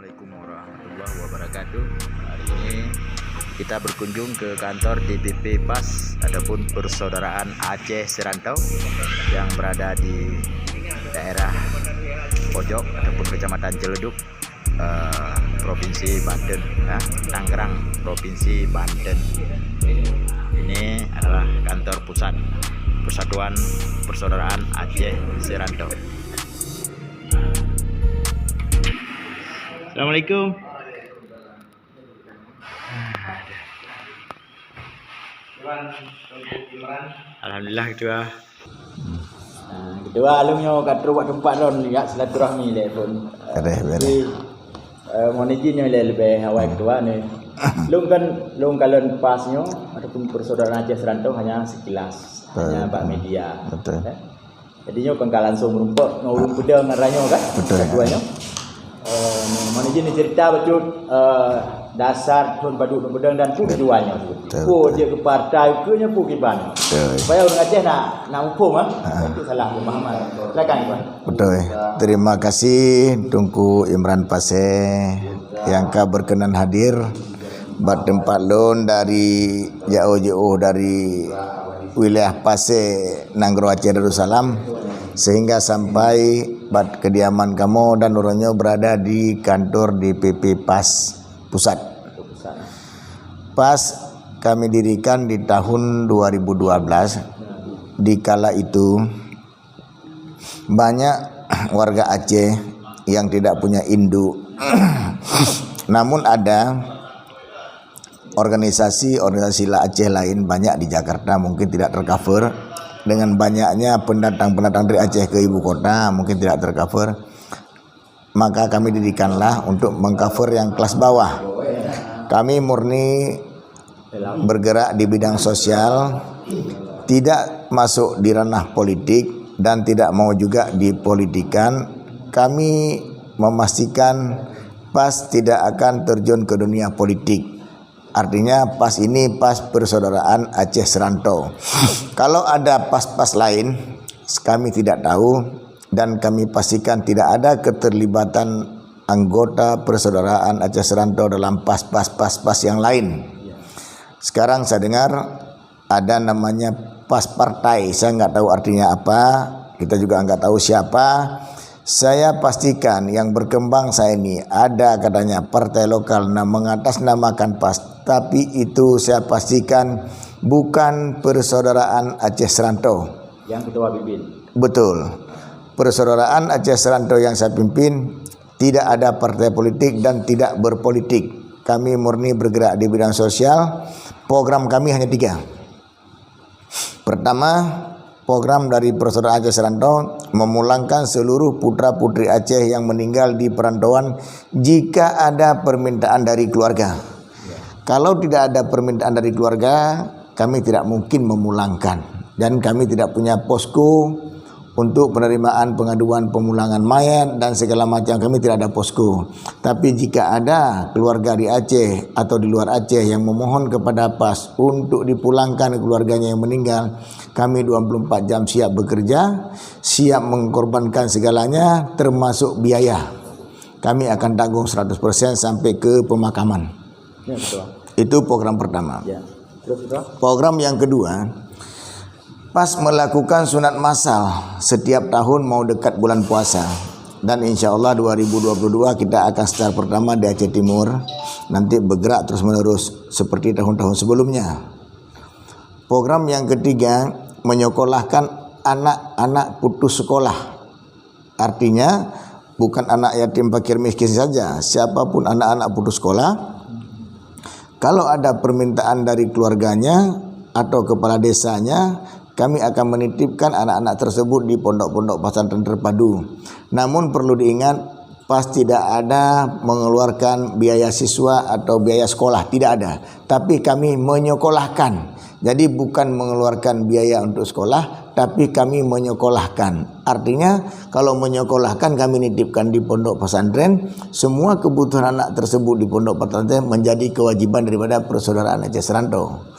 Assalamualaikum warahmatullahi wabarakatuh. Hari ini kita berkunjung ke kantor DPP PAS ataupun Persaudaraan Aceh Serantau yang berada di daerah pojok ataupun Kecamatan Ciledug, Provinsi Banten, Tangerang, Provinsi Banten. Ini adalah kantor pusat Persatuan Persaudaraan Aceh Serantau. Assalamualaikum. Alhamdulillah ketua. Kedua alumnya kat rumah tempat lon ya silaturahmi le pun. Bere. Mohon izin le lebih awal kedua ni. Lung kalon pasnya ataupun Persaudaraan Aceh Serantau hanya sekilas, hanya bak media. Betul. Jadinya kengkalan so merumput ngurung peda ngaranyo kan. Betul. Keduanya. Mohon izin cerita betul dasar Tun Baduk Bedeng dan pun keduanya seperti. Dia ke partai ke nya pun kiban. Supaya orang Aceh nak hukum itu salah pemahaman. Silakan Iban. Betul. Terima kasih Tunku Imran Pase yang berkenan hadir buat tempat lon dari jauh-jauh dari wilayah Pase Nanggro Aceh Darussalam sehingga sampai buat kediaman kamu dan orangnya berada di kantor DPP PAS pusat. PAS kami dirikan di tahun 2012. Di kala itu banyak warga Aceh yang tidak punya induk. Namun ada organisasi Aceh lain banyak di Jakarta mungkin tidak tercover. Dengan banyaknya pendatang dari Aceh ke ibu kota mungkin tidak tercover, maka kami dirikanlah untuk mengcover yang kelas bawah. Kami murni bergerak di bidang sosial, tidak masuk di ranah politik dan tidak mau juga dipolitikan. Kami memastikan PAS tidak akan terjun ke dunia politik. Artinya PAS ini PAS Persaudaraan Aceh Serantau. Kalau ada PAS-PAS lain, kami tidak tahu dan kami pastikan tidak ada keterlibatan anggota Persaudaraan Aceh Serantau dalam PAS yang lain. Sekarang saya dengar ada namanya PAS partai. Saya nggak tahu artinya apa. Kita juga nggak tahu siapa. Saya pastikan yang berkembang saya ini ada katanya partai lokal mengatasnamakan PAS, tapi itu saya pastikan bukan Persaudaraan Aceh Serantau. Yang ketua pimpin. Betul. Persaudaraan Aceh Serantau yang saya pimpin tidak ada partai politik dan tidak berpolitik. Kami murni bergerak di bidang sosial. Program kami hanya 3. Pertama, program dari Persaudaraan Aceh Serantau memulangkan seluruh putra-putri Aceh yang meninggal di perantauan jika ada permintaan dari keluarga. Kalau tidak ada permintaan dari keluarga, kami tidak mungkin memulangkan. Dan kami tidak punya posko untuk penerimaan pengaduan pemulangan mayat dan segala macam. Kami tidak ada posko. Tapi jika ada keluarga di Aceh atau di luar Aceh yang memohon kepada PAS untuk dipulangkan keluarganya yang meninggal, kami 24 jam siap bekerja, siap mengorbankan segalanya termasuk biaya. Kami akan tanggung 100% sampai ke pemakaman. Ya, betul. Itu program pertama. Ya. Terus Program yang kedua, PAS melakukan sunat massal setiap tahun mau dekat bulan puasa. Dan insya Allah 2022 kita akan start pertama di Aceh Timur. Nanti bergerak terus menerus seperti tahun-tahun sebelumnya. Program yang ketiga, menyekolahkan anak-anak putus sekolah. Artinya bukan anak yatim fakir miskin saja, siapapun anak-anak putus sekolah, kalau ada permintaan dari keluarganya atau kepala desanya, kami akan menitipkan anak-anak tersebut di pondok-pondok pesantren terpadu. Namun perlu diingat, PAS tidak ada mengeluarkan biaya siswa atau biaya sekolah, tidak ada. Tapi kami menyekolahkan. Jadi bukan mengeluarkan biaya untuk sekolah, tapi kami menyekolahkan. Artinya kalau menyekolahkan kami nitipkan di pondok pesantren, semua kebutuhan anak tersebut di pondok pesantren menjadi kewajiban daripada Persaudaraan Aceh Serantau.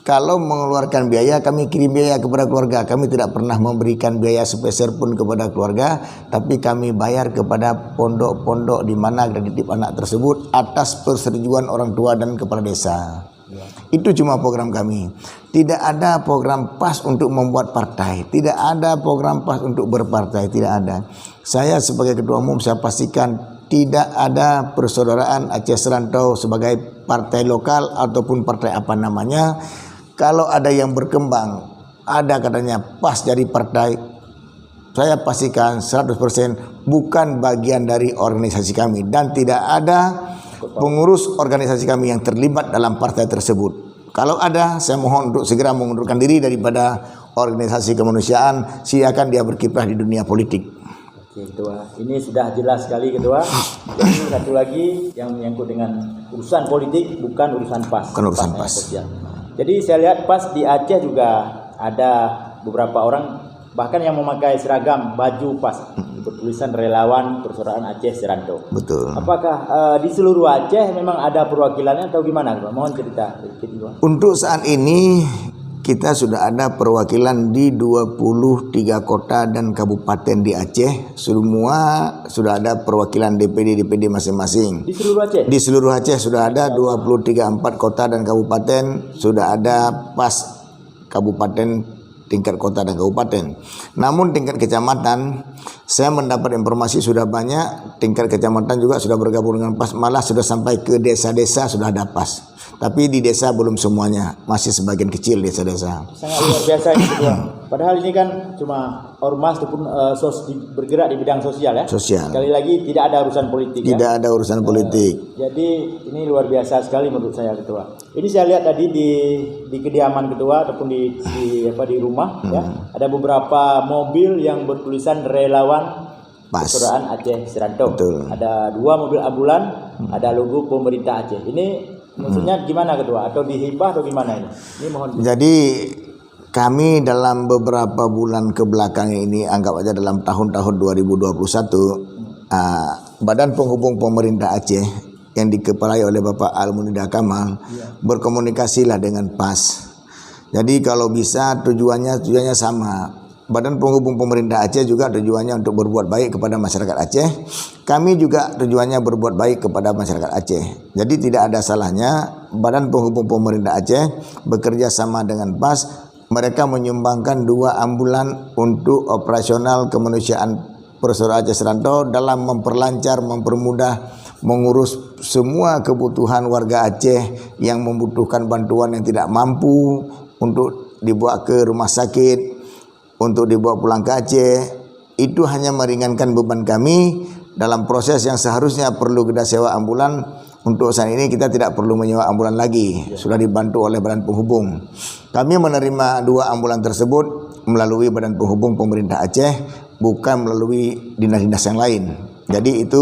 Kalau mengeluarkan biaya, kami kirim biaya kepada keluarga. Kami tidak pernah memberikan biaya sepeser pun kepada keluarga, tapi kami bayar kepada pondok-pondok di mana ada titip anak tersebut atas persetujuan orang tua dan kepala desa. Itu cuma program kami. Tidak ada program PAS untuk membuat partai, tidak ada program PAS untuk berpartai, tidak ada. Saya sebagai ketua umum saya pastikan tidak ada persaudaraan Aceh Serantau sebagai partai lokal ataupun partai apa namanya. Kalau ada yang berkembang, ada katanya PAS jadi partai, saya pastikan 100% bukan bagian dari organisasi kami dan tidak ada pengurus organisasi kami yang terlibat dalam partai tersebut. Kalau ada, saya mohon untuk segera mengundurkan diri daripada organisasi kemanusiaan, silakan dia berkiprah di dunia politik. Oke, Ketua. Ini sudah jelas sekali, Ketua. Jadi satu lagi yang menyangkut dengan urusan politik, bukan urusan PAS. Bukan urusan PAS. Jadi saya lihat PAS di Aceh juga ada beberapa orang bahkan yang memakai seragam baju PAS bertulisan relawan persaudaraan Aceh Serantau. Betul. Apakah di seluruh Aceh memang ada perwakilannya atau gimana? Mohon cerita. Untuk saat ini kita sudah ada perwakilan di 23 kota dan kabupaten di Aceh. Semua sudah ada perwakilan DPD masing-masing. Di seluruh Aceh? Di seluruh Aceh sudah ada 4 kota dan kabupaten, sudah ada PAS kabupaten, tingkat kota dan kabupaten. Namun tingkat kecamatan, saya mendapat informasi sudah banyak, tingkat kecamatan juga sudah bergabung dengan PAS, malah sudah sampai ke desa-desa sudah ada PAS. Tapi di desa belum semuanya, masih sebagian kecil desa-desa. Sangat luar biasa ini, Ketua. Padahal ini kan cuma ormas ataupun bergerak di bidang sosial ya. Sosial. Sekali lagi tidak ada urusan politik. Tidak ada urusan politik. Jadi ini luar biasa sekali menurut saya, Ketua. Ini saya lihat tadi di kediaman Ketua ataupun di rumah ya, ada beberapa mobil yang bertulisan relawan persaudaraan Aceh Serantau. Betul. Ada 2 mobil ambulan, ada logo pemerintah Aceh. Ini maksudnya gimana, Ketua? Atau dihibah atau gimana ini? Ini mohon. Jadi kami dalam beberapa bulan ke belakang ini, anggap aja dalam tahun-tahun 2021, Badan Penghubung Pemerintah Aceh yang dikepalai oleh Bapak Al-Munida Kamal berkomunikasilah dengan PAS. Jadi kalau bisa tujuannya sama. Badan Penghubung Pemerintah Aceh juga tujuannya untuk berbuat baik kepada masyarakat Aceh. Kami juga tujuannya berbuat baik kepada masyarakat Aceh. Jadi tidak ada salahnya Badan Penghubung Pemerintah Aceh bekerja sama dengan PAS. Mereka menyumbangkan 2 ambulan untuk operasional kemanusiaan persaudaraan Aceh Serantau dalam memperlancar, mempermudah, mengurus semua kebutuhan warga Aceh yang membutuhkan bantuan yang tidak mampu untuk dibawa ke rumah sakit, untuk dibawa pulang ke Aceh. Itu hanya meringankan beban kami dalam proses yang seharusnya perlu kita sewa ambulan. Untuk saat ini kita tidak perlu menyewa ambulan lagi, sudah dibantu oleh Badan Penghubung. Kami menerima 2 ambulan tersebut melalui Badan Penghubung Pemerintah Aceh, bukan melalui dinas-dinas yang lain. Jadi itu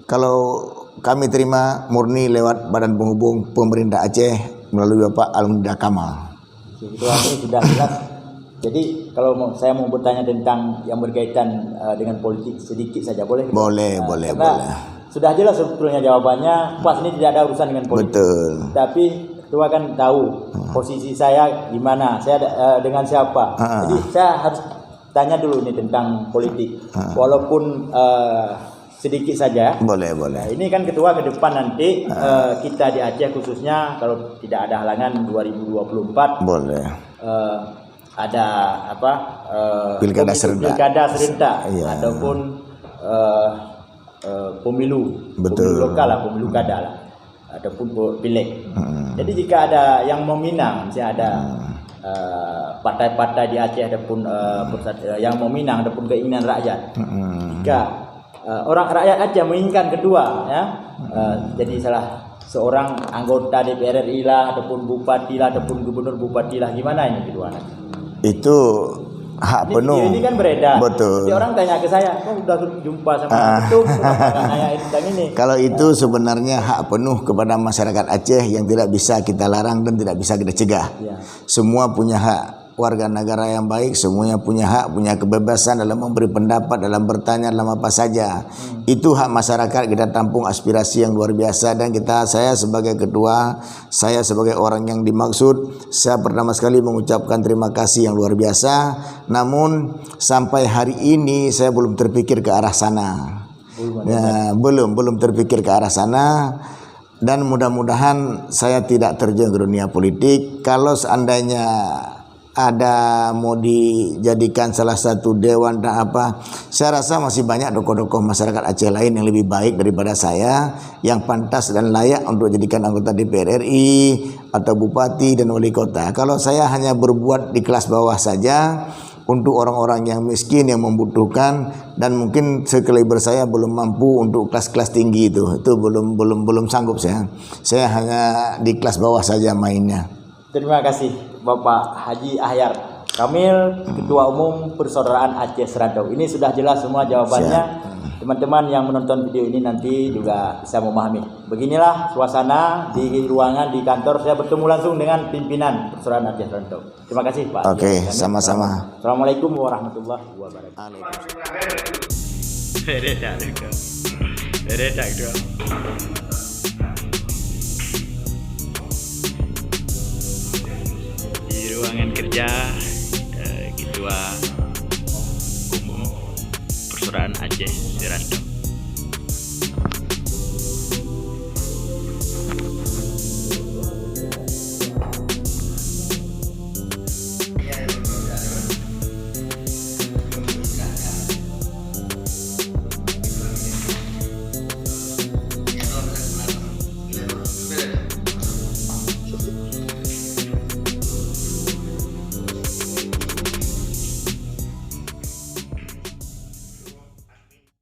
kalau kami terima murni lewat Badan Penghubung Pemerintah Aceh melalui Bapak Al-Munida Kamal. Itu ini sudah jelas. Jadi kalau saya mau bertanya tentang yang berkaitan dengan politik sedikit saja boleh? Boleh. Sudah jelas sebetulnya jawabannya, PAS ini tidak ada urusan dengan politik. Betul. Tapi Ketua kan tahu posisi saya di mana, saya dengan siapa. Jadi saya harus tanya dulu nih tentang politik. Walaupun sedikit saja. Boleh. Nah, ini kan Ketua ke depan nanti kita di Aceh khususnya kalau tidak ada halangan 2024. Boleh. Ada apa? Pilkada serentak. Iya. Ataupun pemilu lokal lah, pemilu kada lah, ataupun pileg. Jadi jika ada yang meminang, misalnya ada partai-partai di Aceh ataupun yang meminang ataupun keinginan rakyat, jika orang rakyat Aceh menginginkan kedua, ya, jadi salah seorang anggota DPR RI lah, ataupun bupati lah, ataupun gubernur bupati lah, gimana ini kedua? Itu hak penuh. Ini kan beredar. Betul. Jadi orang tanya ke saya, kok udah jumpa sama itu, kenapa nggak nanya tentang ini? Kalau itu sebenarnya hak penuh kepada masyarakat Aceh yang tidak bisa kita larang dan tidak bisa kita cegah. Ya. Semua punya hak warga negara yang baik, semuanya punya hak, punya kebebasan dalam memberi pendapat, dalam bertanya, dalam apa saja. Itu hak masyarakat, kita tampung aspirasi yang luar biasa. Dan saya sebagai ketua, saya sebagai orang yang dimaksud, saya pertama sekali mengucapkan terima kasih yang luar biasa. Namun sampai hari ini saya belum terpikir ke arah sana. Belum terpikir ke arah sana. Dan mudah-mudahan saya tidak terjun ke dunia politik. Kalau seandainya ada mau dijadikan salah satu dewan dan apa, saya rasa masih banyak tokoh-tokoh masyarakat Aceh lain yang lebih baik daripada saya, yang pantas dan layak untuk dijadikan anggota DPR RI atau bupati dan wali kota. Kalau saya hanya berbuat di kelas bawah saja untuk orang-orang yang miskin, yang membutuhkan, dan mungkin sekaliber saya belum mampu untuk kelas-kelas tinggi itu belum sanggup saya. Saya hanya di kelas bawah saja mainnya. Terima kasih Bapak Haji Ahyar Kamil, Ketua Umum Persaudaraan Aceh Serantau. Ini sudah jelas semua jawabannya. Teman-teman yang menonton video ini nanti juga bisa memahami. Beginilah suasana di ruangan di kantor. Saya bertemu langsung dengan pimpinan Persaudaraan Aceh Serantau. Terima kasih Pak. Oke, sama-sama. Assalamualaikum warahmatullahi wabarakatuh. Di ruangan kerja Ketua Umum Persaudaraan Aceh Serantau.